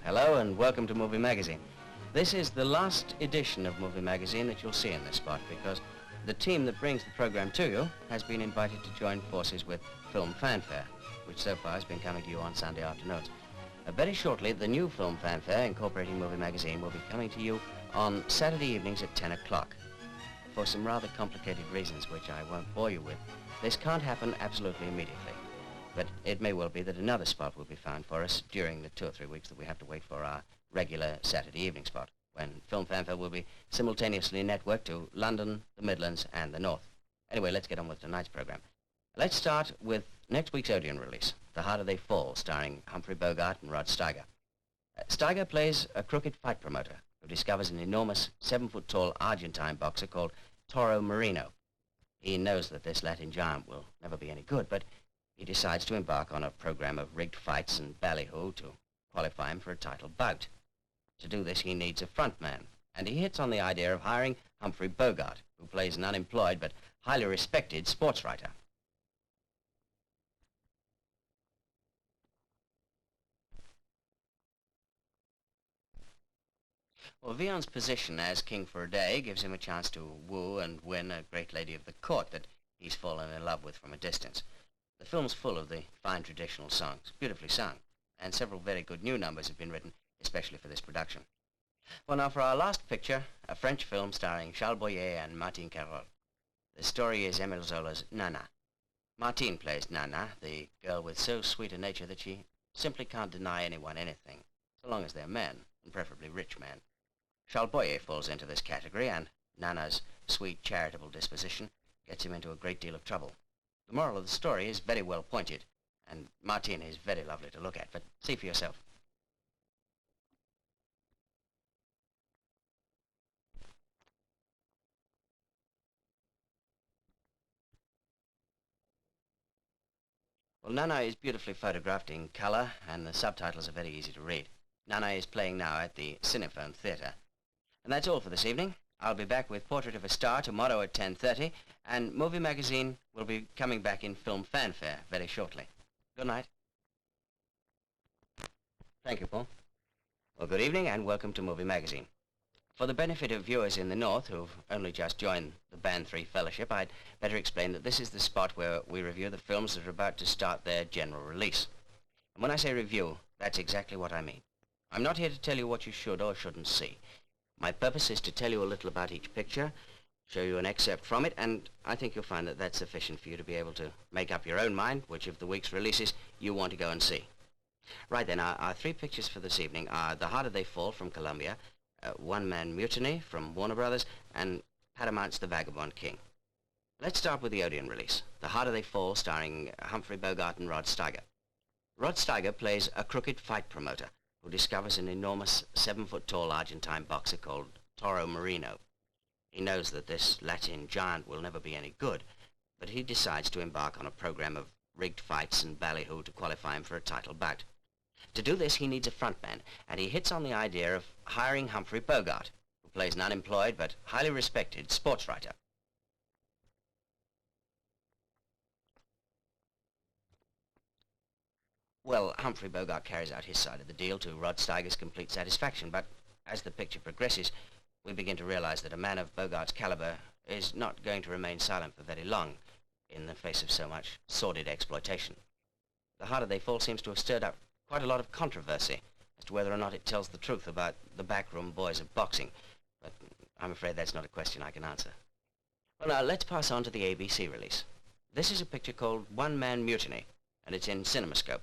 Hello and welcome to Movie Magazine. This is the last edition of Movie Magazine that you'll see in this spot because the team that brings the program to you has been invited to join forces with Film Fanfare, which so far has been coming to you on Sunday afternoons. Very shortly, the new Film Fanfare, incorporating Movie Magazine, will be coming to you on Saturday evenings at 10 o'clock. For some rather complicated reasons, which I won't bore you with, this can't happen absolutely immediately. But it may well be that another spot will be found for us during the 2 or 3 weeks that we have to wait for our regular Saturday evening spot, when Film Fanfare will be simultaneously networked to London, the Midlands, and the North. Anyway, let's get on with tonight's program. Let's start with next week's Odeon release, The Harder They Fall, starring Humphrey, Bogart, and Rod Steiger. Steiger plays a crooked fight promoter who discovers an enormous 7-foot-tall Argentine boxer called Toro Marino. He knows that this Latin giant will never be any good, but he decides to embark on a program of rigged fights and ballyhoo to qualify him for a title bout. To do this, he needs a frontman, and he hits on the idea of hiring Humphrey Bogart, who plays an unemployed but highly respected sports writer. Well, Vion's position as king for a day gives him a chance to woo and win a great lady of the court that he's fallen in love with from a distance. The film's full of the fine traditional songs, beautifully sung, and several very good new numbers have been written, especially for this production. Well, now for our last picture, a French film starring Charles Boyer and Martine. The story is Emile Zola's Nana. Martine plays Nana, the girl with so sweet a nature that she simply can't deny anyone anything, so long as they're men, and preferably rich men. Charles Boyer falls into this category, and Nana's sweet, charitable disposition gets him into a great deal of trouble. The moral of the story is very well pointed, and Martine is very lovely to look at, but see for yourself. Well, Nana is beautifully photographed in color, and the subtitles are very easy to read. Nana is playing now at the Cinephone Theatre. And that's all for this evening. I'll be back with Portrait of a Star tomorrow at 10:30, and Movie Magazine will be coming back in Film Fanfare very shortly. Good night. Thank you, Paul. Well, good evening and welcome to Movie Magazine. For the benefit of viewers in the North who've only just joined the Band 3 Fellowship, I'd better explain that this is the spot where we review the films that are about to start their general release. And when I say review, that's exactly what I mean. I'm not here to tell you what you should or shouldn't see. My purpose is to tell you a little about each picture, show you an excerpt from it, and I think you'll find that that's sufficient for you to be able to make up your own mind which of the week's releases you want to go and see. Right then, our 3 pictures for this evening are The Harder They Fall from Columbia, Man Mutiny from Warner Brothers, and Paramount's The Vagabond King. Let's start with the Odeon release, The Harder They Fall, starring Humphrey, Bogart, and Rod Steiger. Rod Steiger plays a crooked fight promoter who discovers an enormous 7-foot-tall Argentine boxer called Toro Marino. He knows that this Latin giant will never be any good, but he decides to embark on a program of rigged fights and ballyhoo to qualify him for a title bout. To do this, he needs a frontman, and he hits on the idea of hiring Humphrey Bogart, who plays an unemployed but highly respected sports writer. Well, Humphrey Bogart carries out his side of the deal to Rod Steiger's complete satisfaction, but as the picture progresses, we begin to realize that a man of Bogart's caliber is not going to remain silent for very long in the face of so much sordid exploitation. The Harder They Fall seems to have stirred up quite a lot of controversy as to whether or not it tells the truth about the backroom boys of boxing, but I'm afraid that's not a question I can answer. Well, now, let's pass on to the ABC release. This is a picture called Man Mutiny, and it's in CinemaScope.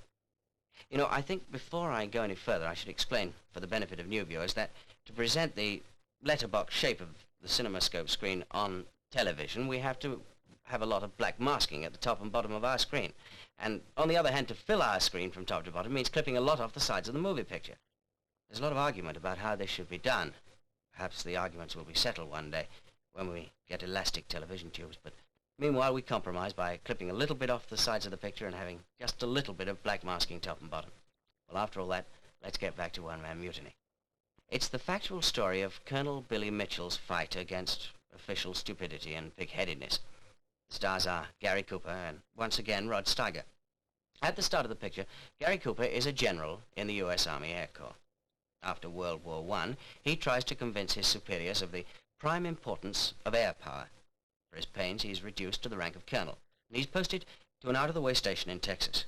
You know, I think before I go any further, I should explain, for the benefit of new viewers, that to present the letterbox shape of the CinemaScope screen on television, we have to have a lot of black masking at the top and bottom of our screen. And on the other hand, to fill our screen from top to bottom means clipping a lot off the sides of the movie picture. There's a lot of argument about how this should be done. Perhaps the arguments will be settled one day when we get elastic television tubes, but meanwhile we compromise by clipping a little bit off the sides of the picture and having just a little bit of black masking top and bottom. Well, after all that, let's get back to Man Mutiny. It's the factual story of Colonel Billy Mitchell's fight against official stupidity and pig-headedness. The stars are Gary Cooper and, once again, Rod Steiger. At the start of the picture, Gary Cooper is a general in the U.S. Army Air Corps. After World War I, he tries to convince his superiors of the prime importance of air power. For his pains, he's reduced to the rank of colonel, and he's posted to an out-of-the-way station in Texas.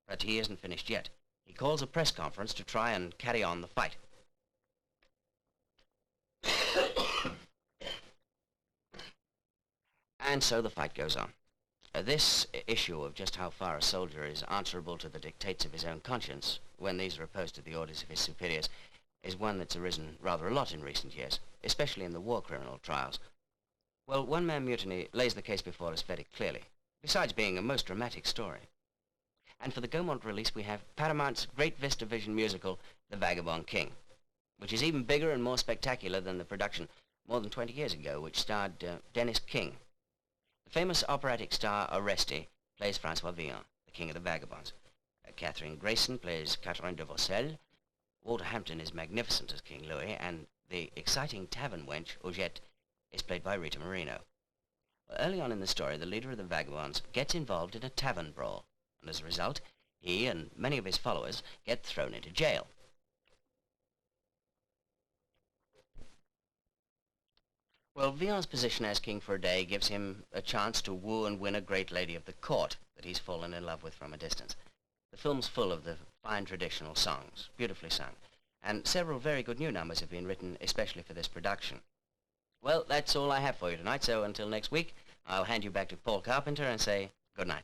But he isn't finished yet. He calls a press conference to try and carry on the fight. And so the fight goes on. This issue of just how far a soldier is answerable to the dictates of his own conscience, when these are opposed to the orders of his superiors, is one that's arisen rather a lot in recent years, especially in the war criminal trials. Well, One Man Mutiny lays the case before us very clearly, besides being a most dramatic story. And for the Gaumont release, we have Paramount's great VistaVision musical, The Vagabond King, which is even bigger and more spectacular than the production more than 20 years ago, which starred Dennis King. The famous operatic star Oreste plays Francois Villon, the king of the vagabonds. Catherine Grayson plays Catherine de Vaucelles. Walter Hampton is magnificent as King Louis, and the exciting tavern wench, Augette, is played by Rita Moreno. Well, early on in the story, the leader of the vagabonds gets involved in a tavern brawl, and as a result, he and many of his followers get thrown into jail. Well, Villon's position as king for a day gives him a chance to woo and win a great lady of the court that he's fallen in love with from a distance. The film's full of the fine traditional songs, beautifully sung, and several very good new numbers have been written especially for this production. Well, that's all I have for you tonight, so until next week, I'll hand you back to Paul Carpenter and say good night.